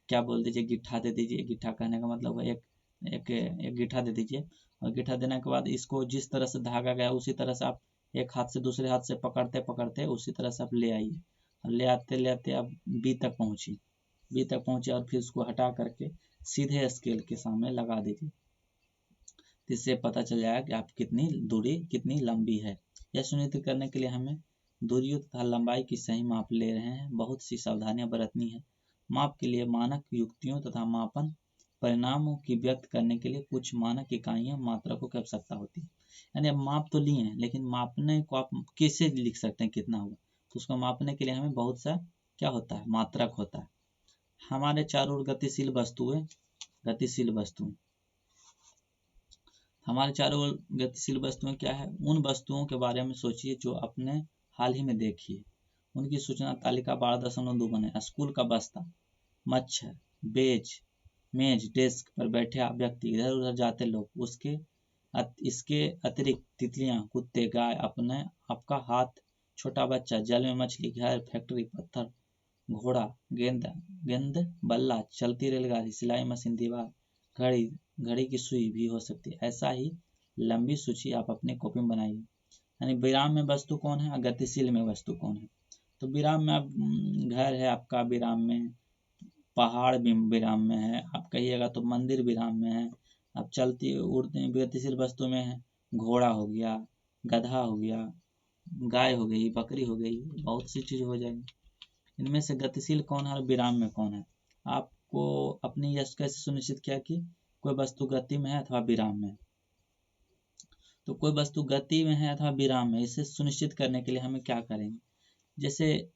[SPEAKER 1] क्या बोल दीजिए, गिट्ठा दे दीजिए। गिट्ठा कहने का मतलब है एक गिट्ठा दे दीजिए और गिट्ठा देने के बाद इसको जिस तरह से धागा गया उसी तरह से आप एक हाथ से दूसरे हाथ से पकड़ते पकड़ते उसी तरह से आप ले आइए और ले आते आप बी तक पहुंचे और फिर उसको हटा करके सीधे स्केल के सामने लगा दीजिए। इससे पता चल जाएगा कि आप कितनी दूरी कितनी लंबी है। यह सुनिश्चित करने के लिए हमें दूरियों तथा लंबाई की सही माप ले रहे हैं, बहुत सी सावधानियां बरतनी है। माप के लिए मानक युक्तियों तथा मापन परिणामों की व्यक्त करने के लिए कुछ मानक इकाइयां मात्रकों की आवश्यकता होती है। यानी अब माप तो लिए हैं लेकिन मापने को आप कैसे लिख सकते हैं कितना हुआ, तो उसको मापने के लिए हमें बहुत सा क्या होता है, मात्रक होता है। हमारे चारों ओर गतिशील वस्तुएं हमारे चारों ओर गतिशील वस्तुएं क्या है, उन वस्तुओं के बारे में सोचिए जो आपने हाल ही में देखी है। उनकी सूचना तालिका 12.2 बने। स्कूल का बस्ता, मच्छर, मेज, डेस्क पर बैठे व्यक्ति, इधर उधर जाते लोग, इसके अतिरिक्त तितलियां, कुत्ते, गाय, आपका हाथ, छोटा बच्चा, जल में मछली, घर, फैक्ट्री, पत्थर, घोड़ा, गेंद बल्ला, चलती रेलगाड़ी, सिलाई मशीन, दीवार, घड़ी, घड़ी की सुई भी हो सकती है। ऐसा ही लंबी सूची आप अपने कॉपी में बनाइए। यानी विराम में वस्तु कौन है और गतिशील में वस्तु कौन है। तो विराम में आप घर है आपका विराम में, पहाड़ भी विराम में है, आप कहिएगा तो मंदिर विराम में है। अब चलती उड़ती गतिशील वस्तु में है, घोड़ा हो गया, गधा हो गया, गाय हो गई, बकरी हो गई, बहुत सी चीज हो जाएंगी। इनमें से गतिशील कौन है और विराम में कौन है। आपको अपनी यश कैसे सुनिश्चित किया कि कोई वस्तु गति में है अथवा विराम में। तो कोई वस्तु गति में है अथवा विराम में, इसे सुनिश्चित करने के लिए हमें क्या करेंगे। जैसे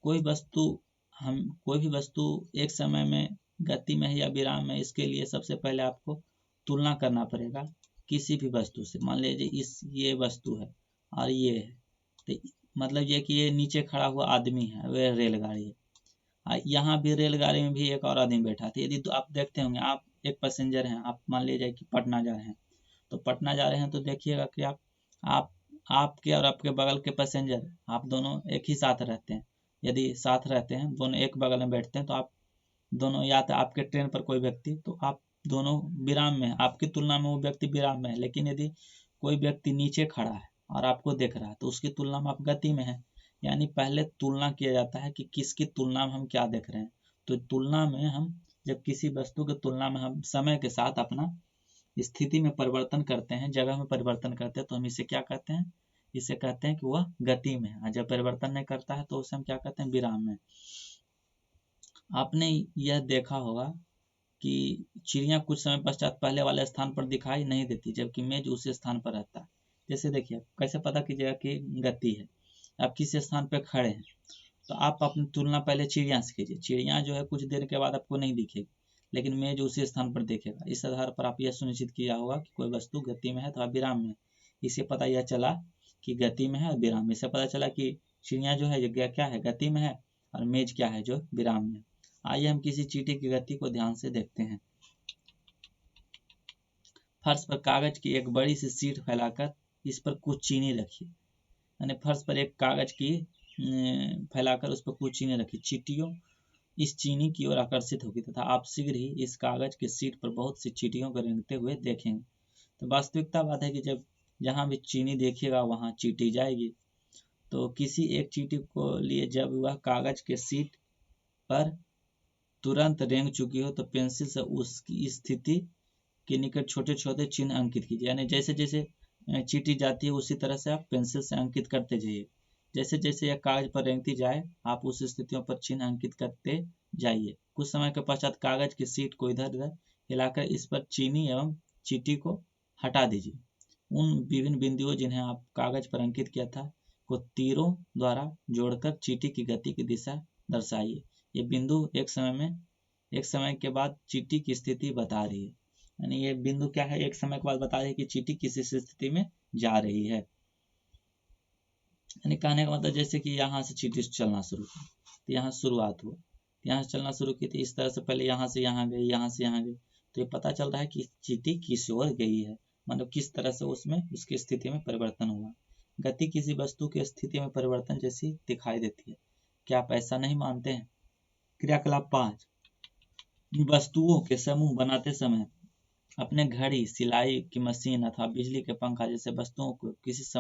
[SPEAKER 1] कोई भी वस्तु एक समय में गति में है या विराम में, इसके लिए सबसे पहले आपको तुलना करना पड़ेगा किसी भी वस्तु से। मान लीजिए ये वस्तु है और ये है, तो मतलब ये कि ये नीचे खड़ा हुआ आदमी है, वह रेलगाड़ी है। यहाँ भी रेलगाड़ी में भी एक और आदमी बैठा था। यदि तो आप देखते होंगे, आप एक पैसेंजर हैं, आप मान लीजिए कि पटना जा रहे हैं, तो पटना जा रहे हैं तो देखिएगा कि आप आपके और आपके बगल के पैसेंजर, आप दोनों एक ही साथ रहते हैं। यदि साथ रहते हैं, दोनों एक बगल में बैठते हैं, तो आप दोनों, या तो आपके ट्रेन पर कोई व्यक्ति, तो आप दोनों विराम में, आपकी तुलना में वो व्यक्ति विराम में है। लेकिन यदि कोई व्यक्ति नीचे खड़ा है और आपको देख रहा है, तो उसकी तुलना में आप गति में है। यानी पहले तुलना किया जाता है कि किसकी तुलना में हम क्या देख रहे हैं। तो तुलना में हम जब किसी वस्तु की तुलना में हम समय के साथ अपना स्थिति में परिवर्तन करते हैं, जगह में परिवर्तन करते हैं, तो हम इसे क्या कहते हैं, इसे कहते हैं कि वह गति में है। जब परिवर्तन नहीं करता है तो उसे हम क्या कहते हैं, विराम में। आपने यह देखा होगा कि चिड़िया कुछ समय पश्चात पहले वाले स्थान पर दिखाई नहीं देती, जबकि मेज उसी स्थान पर रहता है। जैसे देखिए, कैसे पता कीजिएगा कि गति है। आप किस स्थान पर खड़े हैं, तो आप अपनी तुलना पहले चिड़िया से कीजिए। चिड़िया जो है कुछ देर के बाद आपको नहीं दिखेगी, लेकिन मेज उसी स्थान पर देखेगा। इस आधार पर आप यह सुनिश्चित किया होगा कि कोई वस्तु गति में है अथवा विराम में। इससे पता यह चला कि गति में है और विराम में। इससे पता चला कि चिड़िया जो है ये क्या है, गति में है, और मेज क्या है, जो विराम में। आइए हम किसी चींटी की गति को ध्यान से देखते हैं। फर्श पर कागज की एक बड़ी सी शीट फैलाकर इस पर कुछ चीनी रखिए। यानी फर्श पर एक कागज की फैलाकर उस पर कुछ चीनी रखी। चींटियों इस चीनी की ओर आकर्षित होगी तथा आप शीघ्र ही इस कागज की शीट पर बहुत सी चींटियों को रेंगते हुए देखेंगे। तो वास्तविकता बात है कि जब जहाँ भी चीनी देखिएगा वहाँ चींटी जाएगी। तो किसी एक चींटी को लिए जब वह कागज के शीट पर तुरंत रेंग चुकी हो, तो पेंसिल से उसकी स्थिति के निकट छोटे छोटे चिन्ह अंकित कीजिए। यानी जैसे जैसे चींटी जाती है, उसी तरह से आप पेंसिल से अंकित करते जाइए। जैसे जैसे यह कागज पर रेंगती जाए, आप उस स्थितियों पर चिन्ह अंकित करते जाइए। कुछ समय के पश्चात कागज की शीट को इधर उधर हिलाकर इस पर चीनी एवं चींटी को हटा दीजिए। उन विभिन्न बिंदुओं जिन्हें आप कागज पर अंकित किया था को तीरों द्वारा जोड़कर चींटी की गति की दिशा दर्शाइए। ये बिंदु एक समय के बाद चींटी की स्थिति बता रही है। यानी ये बिंदु क्या है, एक समय के बाद बता रही है कि चींटी किस स्थिति में जा रही है। यानी कहने का मतलब, जैसे कि यहाँ से चींटी चलना शुरू की, तो यहाँ शुरुआत हुआ, यहाँ से चलना शुरू की थी, इस तरह से पहले यहाँ से यहाँ गई, यहाँ से यहाँ गई। तो ये पता चल रहा है कि चींटी किस ओर गई है, मतलब किस तरह से उसमें उसकी स्थिति में परिवर्तन हुआ। गति किसी वस्तु की स्थिति में परिवर्तन जैसी दिखाई देती है। क्या आप ऐसा नहीं मानते हैं। क्रियाकलाप 5, वस्तुओं के समूह बनाते समय अपने घड़ी, सिलाई की मशीन अथवा बिजली के पंखा जैसे वस्तुओं को किस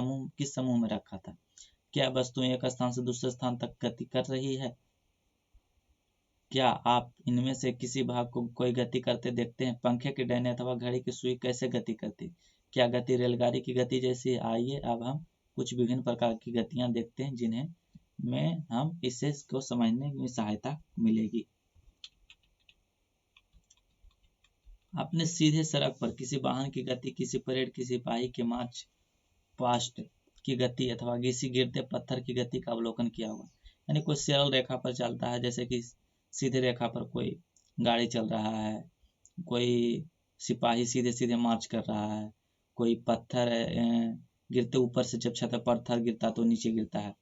[SPEAKER 1] समूह में रखा था। क्या वस्तुएं एक स्थान से दूसरे स्थान तक गति कर रही है। क्या आप इनमें से किसी भाग को कोई गति करते देखते हैं। पंखे की डैने अथवा घड़ी की सुई कैसे गति करती। क्या गति रेलगाड़ी की गति जैसी है। आइए अब हम कुछ विभिन्न प्रकार की गतियां देखते हैं जिन्हें में हम इसे को समझने में सहायता मिलेगी। अपने सीधे सड़क पर किसी वाहन की गति, किसी परेड की सिपाही के मार्च पास्ट की गति अथवा किसी गिरते पत्थर की गति का अवलोकन किया होगा। यानी कोई सरल रेखा पर चलता है, जैसे कि सीधे रेखा पर कोई गाड़ी चल रहा है, कोई सिपाही सीधे सीधे मार्च कर रहा है, कोई पत्थर गिरते ऊपर से, जब छत पर पत्थर गिरता तो नीचे गिरता है।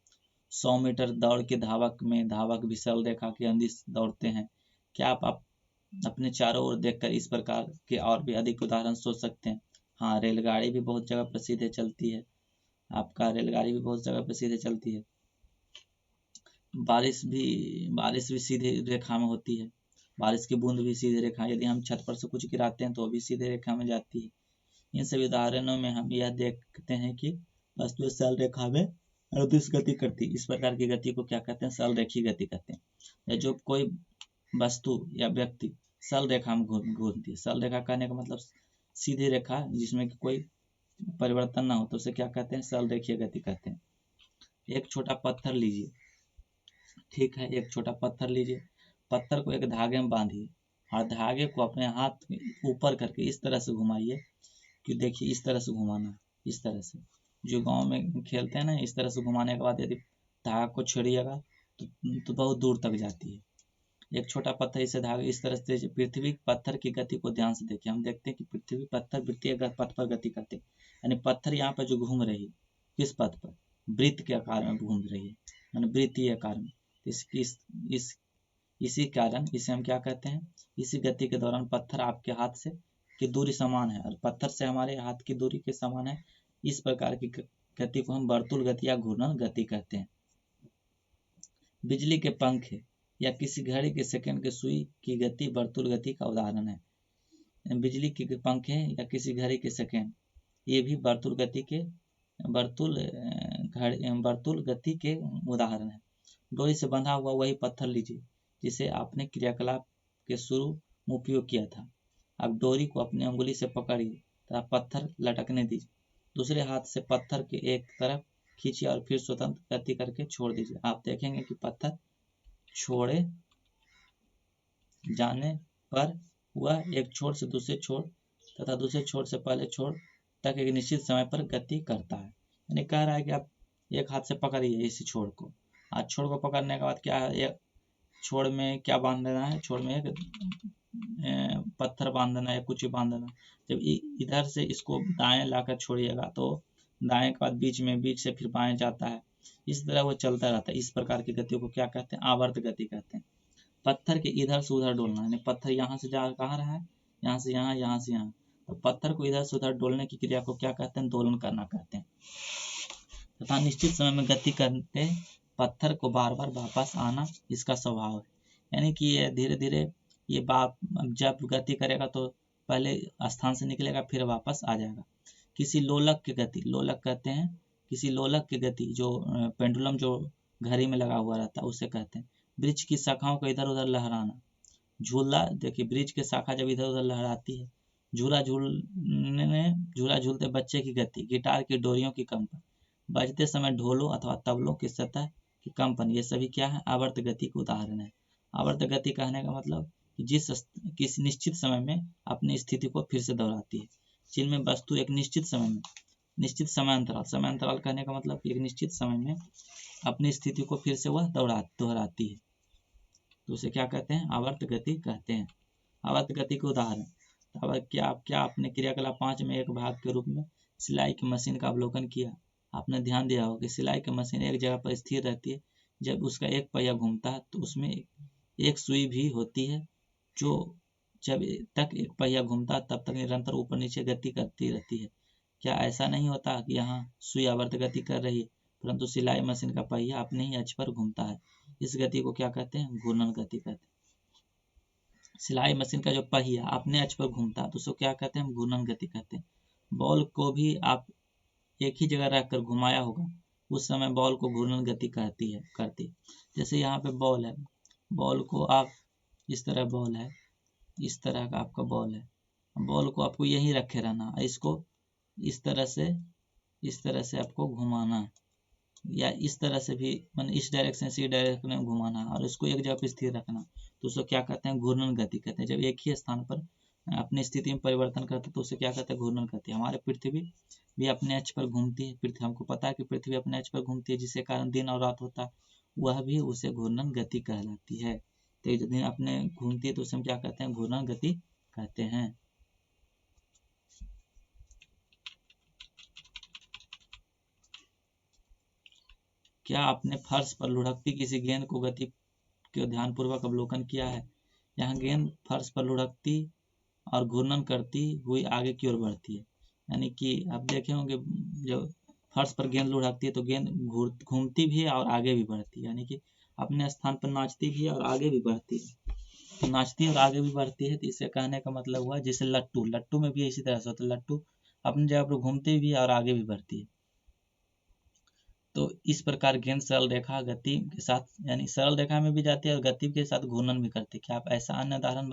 [SPEAKER 1] 100 मीटर दौड़ के धावक में धावक भी सरल रेखा के अंदर दौड़ते हैं। क्या आप अपने चारों ओर देखकर इस प्रकार के और भी अधिक उदाहरण सोच सकते हैं। हाँ, रेलगाड़ी भी बहुत जगह पर सीधे चलती है। आपका रेलगाड़ी भी बहुत जगह पर सीधे चलती है। बारिश भी सीधी रेखा में होती है, बारिश की बूंद भी सीधी रेखा, यदि हम छत पर से कुछ गिराते हैं तो भी सीधी रेखा में जाती है। इन सभी उदाहरणों में हम यह देखते हैं कि वस्तु सरल रेखा में अनुदिश गति करती है। इस प्रकार की गति को क्या कहते हैं? सरल रेखीय गति कहते हैं। या जो कोई वस्तु या व्यक्ति सरल रेखा में घूमती है, सरल रेखा कहने का मतलब सीधी रेखा जिसमें कोई परिवर्तन ना हो, तो उसे क्या कहते हैं? सरल रेखीय गति कहते हैं। एक छोटा पत्थर लीजिए, ठीक है, एक छोटा पत्थर लीजिए, पत्थर को एक धागे में बांधिए और धागे को अपने हाथ में ऊपर करके इस तरह से घुमाइए कि देखिए इस तरह से घुमाना, इस तरह से, जो गांव में खेलते हैं ना, इस तरह से घुमाने के बाद यदि धागा को छेड़िएगा तो बहुत दूर तक जाती है। एक छोटा पत्थर इसे धागे इस तरह से, पृथ्वी पत्थर की गति को ध्यान से देखिए। हम देखते हैं कि पृथ्वी पत्थर वृत्तीय पथ पर गति करते हैं, यानी पत्थर यहाँ पर जो घूम रही है किस पथ पर? वृत्त के आकार में घूम रही है, यानी वृत्तीय आकार में। इसी कारण इसे हम क्या कहते हैं? इसी गति के दौरान पत्थर आपके हाथ से की दूरी समान है और पत्थर से हमारे हाथ की दूरी के समान है। इस प्रकार की गति को हम वर्तुल गति या घूर्णन गति कहते हैं। बिजली के पंखे या किसी घड़ी के सेकंड के सुई की गति वर्तुल गति का उदाहरण है। बिजली के पंखे या किसी घड़ी के सेकंड, ये भी वर्तुल गति के उदाहरण है। डोरी से बंधा हुआ वही पत्थर लीजिए जिसे आपने क्रियाकलाप के शुरू में उपयोग किया था। अब डोरी को अपनी उंगली से पकड़िए तथा पत्थर लटकने दीजिए। दूसरे हाथ से पत्थर के एक तरफ खींचिए और फिर स्वतंत्र गति करके छोड़ दीजिए। आप देखेंगे कि पत्थर छोड़े जाने पर वह एक छोर से दूसरे छोर तथा दूसरे छोर से पहले छोर तक एक निश्चित समय पर गति करता है। यानी कह रहा है कि आप एक हाथ से पकड़िए इसी छोर को, आज छोर को पकड़ने के बाद क्या है, एक छोर में क्या बांध देना है? छोर में एक पत्थर बांध देना है, कुछ बांध देना। जब इधर से इसको दाएं लाकर छोड़िएगा तो दाएं के बाद बीच से फिर बाएं जाता है, इस तरह वो चलता रहता है। इस प्रकार की गति को क्या कहते हैं? आवर्त गति कहते हैं। पत्थर के इधर से उधर डोलना, यानी पत्थर यहाँ से जा कहाँ रहा है? यहाँ से यहाँ, यहाँ से यहाँ, तो पत्थर को इधर से उधर डोलने की क्रिया को क्या कहते हैं? दोलन करना कहते हैं। तथा निश्चित समय में गति करते पत्थर को बार बार वापस आना इसका स्वभाव है। यानी कि ये धीरे धीरे ये जब गति करेगा तो पहले स्थान से निकलेगा फिर वापस आ जाएगा। किसी लोलक की गति, लोलक कहते हैं किसी लोलक की गति, जो पेंडुलम जो घड़ी में लगा हुआ रहता है उसे कहते हैं। वृक्ष की शाखाओं को इधर उधर लहराना, झूला, देखिए वृक्ष की शाखा जब इधर उधर लहराती है। झूला झूलते बच्चे की गति, गिटार की डोरियों की कंपन, बजते समय ढोलों अथवा तबलों की सतह की कंपन, ये सभी क्या है? आवर्त गति के उदाहरण है। आवर्त गति कहने का मतलब किसी निश्चित समय में अपनी स्थिति को फिर से दोहराती है, जिनमें वस्तु एक निश्चित समय में, निश्चित समयांतराल कहने का मतलब एक निश्चित समय में अपनी स्थिति को फिर से वह दोहराती है, तो उसे क्या कहते हैं? आवर्त गति कहते हैं। आवर्त गति के उदाहरण, अब क्या आपने क्रियाकलाप 5 में एक भाग के रूप में सिलाई की मशीन का अवलोकन किया? आपने ध्यान दिया होगा कि सिलाई की मशीन एक जगह पर स्थिर रहती है। जब उसका एक पहिया घूमता है तो उसमें एक सुई भी होती है जो जब तक एक पहिया घूमता है तब तक निरंतर ऊपर नीचे गति करती रहती है। क्या ऐसा नहीं होता कि यहाँ सुई आवर्त गति कर रही है परंतु सिलाई मशीन का पहिया अपने ही अक्ष पर घूमता है? इस गति को क्या कहते हैं? घूर्णन गति कहते हैं। सिलाई मशीन का जो पहिया अपने अक्ष पर घूमता है तो उसको क्या कहते हैं? घूर्णन गति कहते हैं। बॉल को भी आप एक ही जगह रखकर घुमाया होगा, उस समय बॉल को घूर्णन गति करती। जैसे यहाँ पे बॉल है, बॉल को आप इस तरह, बॉल है इस तरह का आपका बॉल है, बॉल को आपको यहीं रखे रहना, इसको इस तरह से आपको घुमाना है, या इस तरह से भी, मैंने इस डायरेक्शन से डायरेक्शन में घुमाना है और इसको एक जगह पर स्थिर रखना, तो उसको क्या कहते हैं? घूर्णन गति कहते हैं। जब एक ही स्थान पर अपनी स्थिति में परिवर्तन करते तो उसे क्या कहते हैं? घूर्णन गति। हमारे पृथ्वी भी अपने अक्ष पर घूमती है। पृथ्वी, हमको पता है कि पृथ्वी अपने अक्ष पर घूमती है, जिसके कारण दिन और रात होता है, वह भी उसे घूर्णन गति कहलाती है। तो जो दिन अपने घूमती है तो उसे हम क्या कहते हैं? घूर्णन गति कहते हैं। क्या आपने फर्श पर लुढ़कती किसी गेंद को गति के ध्यानपूर्वक अवलोकन किया है? यहाँ गेंद फर्श पर लुढ़कती और घूर्णन करती हुई आगे की ओर बढ़ती है। यानी कि आप देखे होंगे जब फर्श पर गेंद लुढ़कती है तो गेंद घूमती भी है और आगे भी बढ़ती है, यानी कि अपने स्थान पर नाचती भी है और आगे भी बढ़ती है। तो नाचती है और आगे भी बढ़ती है, तो इससे कहने का मतलब हुआ जैसे लट्टू, लट्टू में भी इसी तरह से होता है, लट्टू अपनी जगह पर घूमती भी है और आगे भी बढ़ती है। तो इस प्रकार गेंद सरल रेखा गति के साथ, यानी सरल रेखा में भी जाती है और गति के साथ घूर्णन भी करती है। क्या आप ऐसा अन्य उदाहरण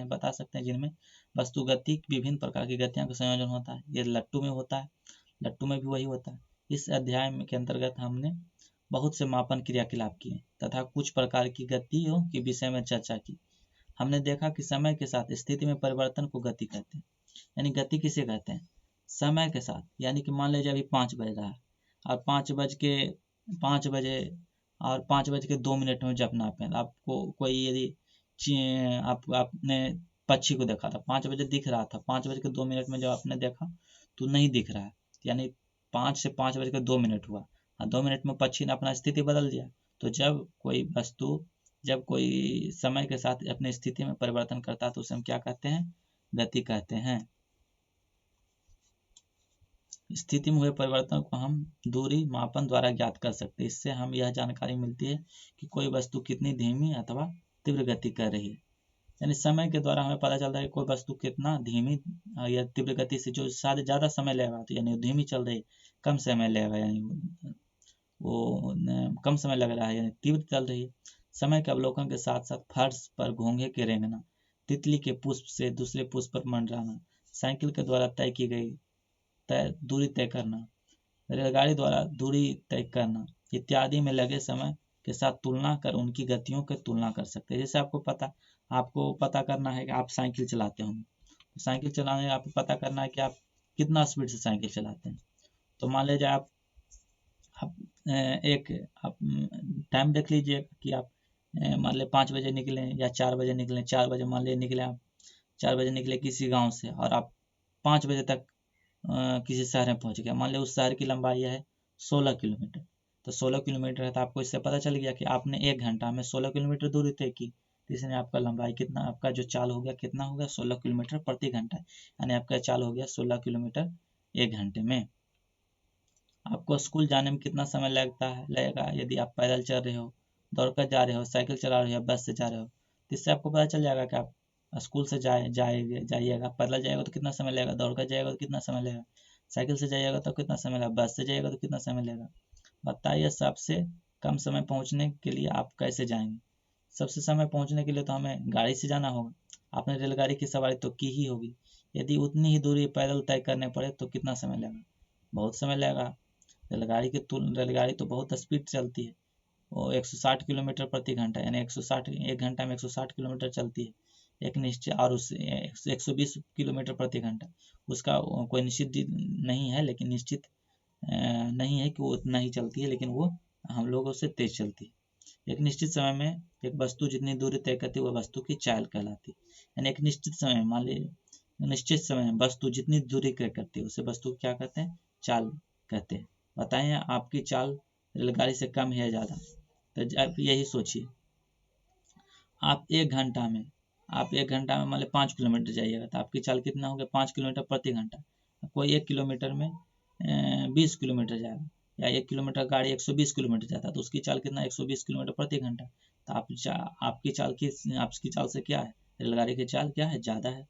[SPEAKER 1] बता सकते हैं जिनमें वस्तु गति विभिन्न प्रकार की गतियों का संयोजन होता है? ये लट्टू में होता है, लट्टू में भी वही होता है। इस अध्याय में के अंतर्गत हमने बहुत से मापन क्रियाकलाप किए तथा कुछ प्रकार की गतियों के विषय में चर्चा की। हमने देखा कि समय के साथ स्थिति में परिवर्तन को गति कहते हैं। यानी गति किसे कहते हैं? समय के साथ, यानी कि मान लीजिए अभी 5 बज रहा है और 5 बज के 2 मिनट में जब नापें, आपको कोई यदि आपने पक्षी को देखा था, 5 बजे दिख रहा था, 5 बज के 2 मिनट में जब आपने देखा तो नहीं दिख रहा है, यानी 5 से 5 बज के 2 मिनट हुआ और 2 मिनट में पक्षी ने अपना स्थिति बदल दिया। तो जब कोई समय के साथ अपनी स्थिति में परिवर्तन करता है तो उसे हम क्या कहते हैं? गति कहते हैं। स्थिति में हुए परिवर्तन को हम दूरी मापन द्वारा ज्ञात कर सकते हैं। इससे हम यह जानकारी मिलती है कि कोई वस्तु कितनी धीमी अथवा तीव्र गति कर रही है। यानी समय के द्वारा हमें पता चलता है कि कोई वस्तु कितना धीमी या तीव्र गति से, जो शायद ज़्यादा समय लेगा तो यानी धीमी चल रही, कम समय लेगा यानी वो कम समय लग रहा है यानी तीव्र चल रही है। समय के अवलोकन के साथ साथ फर्श पर घोंघे के रेंगना, तितली के पुष्प से दूसरे पुष्प पर मंडराना, साइकिल के द्वारा तय की गई दूरी तय करना, रेलगाड़ी द्वारा दूरी तय करना इत्यादि में लगे समय के साथ तुलना कर उनकी गतियों की तुलना कर सकते हैं। जैसे आपको पता करना है कि आप साइकिल चलाते होंगे, तो साइकिल चलाने में आपको पता करना है कि आप कितना स्पीड से साइकिल चलाते हैं। तो मान लीजिए आप टाइम देख लीजिए कि आप मान लीजिए 5 बजे निकले या 4 बजे निकले। 4 बजे मान लीजिए निकले आप, 4 बजे निकले किसी गांव से और आप 5 बजे तक किसी शहर में पहुंच गया। मान लीजिए उस शहर की लंबाई है 16 किलोमीटर, तो 16 किलोमीटर है, तो आपको इससे पता चल गया कि आपने 1 घंटा में 16 किलोमीटर दूरी तय की। तो इसने आपका लंबाई कितना, आपका जो चाल हो गया कितना हो गया? 16 किलोमीटर प्रति घंटा, यानी आपका चाल हो गया 16 किलोमीटर 1 घंटे में। आपको स्कूल जाने में कितना समय लगेगा यदि आप पैदल चल रहे हो, दौड़कर जा रहे हो, साइकिल चला रहे हो, बस से जा रहे हो? तो इससे आपको पता चल जाएगा कि आप स्कूल से जाइएगा, पैदल जाएगा तो कितना समय लगेगा, दौड़कर जाएगा तो कितना समय लगेगा, साइकिल से जाइएगा तो कितना समय लगेगा, बस से जाइएगा तो कितना समय लगेगा। बताइए सबसे कम समय पहुँचने के लिए आप कैसे जाएंगे? सबसे समय पहुँचने के लिए तो हमें गाड़ी से जाना होगा। आपने रेलगाड़ी की सवारी तो की ही होगी। यदि उतनी ही दूरी पैदल तय करने पड़े तो कितना समय लगेगा? बहुत समय लगेगा। रेलगाड़ी तो बहुत स्पीड चलती है, वो 160 किलोमीटर प्रति घंटा, यानी 160 1 घंटा में 160 किलोमीटर चलती है। एक निश्चित, और उस 120 किलोमीटर प्रति घंटा, उसका कोई निश्चित नहीं है, लेकिन निश्चित नहीं है कि वो उतना ही चलती है, लेकिन वो हम लोगों से तेज चलती है। एक निश्चित समय में एक वस्तु जितनी दूरी तय करती है वह वस्तु की चाल कहलाती है। यानी एक निश्चित समय, मान लीजिए निश्चित समय वस्तु जितनी दूरी तय करती है उसे वस्तु क्या कहते हैं? चाल कहते हैं। बताएं आपकी चाल रेलगाड़ी से कम है या ज़्यादा? तो आप यही सोचिए, आप 1 घंटा में मान लीजिए 5 किलोमीटर जाइएगा तो आपकी चाल कितना होगा? 5 किलोमीटर प्रति घंटा। कोई 1 किलोमीटर में 20 किलोमीटर जाएगा, या 1 किलोमीटर गाड़ी 120 किलोमीटर जाता है तो उसकी चाल कितना? 120 किलोमीटर प्रति घंटा। तो आपकी चाल से क्या है? रेलगाड़ी की चाल क्या है? ज़्यादा है।